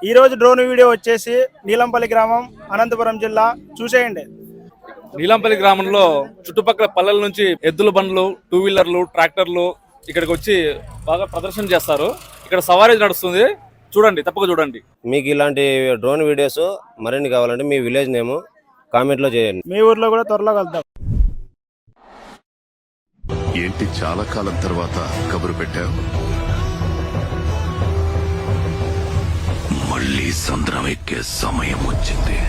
ఈ రోజు drone video వచ్చేసి నీలంపల్లి గ్రామం, అనంతపురం జిల్లా. చూసేయండి. నీలంపల్లి గ్రామంలో చుట్టుపక్కల పల్లెల నుంచి ఎద్దుల బండ్లు, 2 వీలర్లు, ట్రాక్టర్లు ఇక్కడికి వచ్చి బాగా ప్రదర్శన చేస్తారు. ఇక్కడ సవారీ నడుస్తుంది, చూడండి, తప్పక చూడండి. మీకు ఇలాంటి డ్రోన్ వీడియోస్ మరిన్ని కావాలంటే మీ విలేజ్ నేమ్ కామెంట్ లో చేయండి. మీ ఊర్లో కూడా త్వరలో కలుద్దాం. ఏంటి చాలా కాలం తర్వాత కబురు పెట్టావు? మళ్ళీ సంద్రం ఎక్కే సమయం వచ్చింది.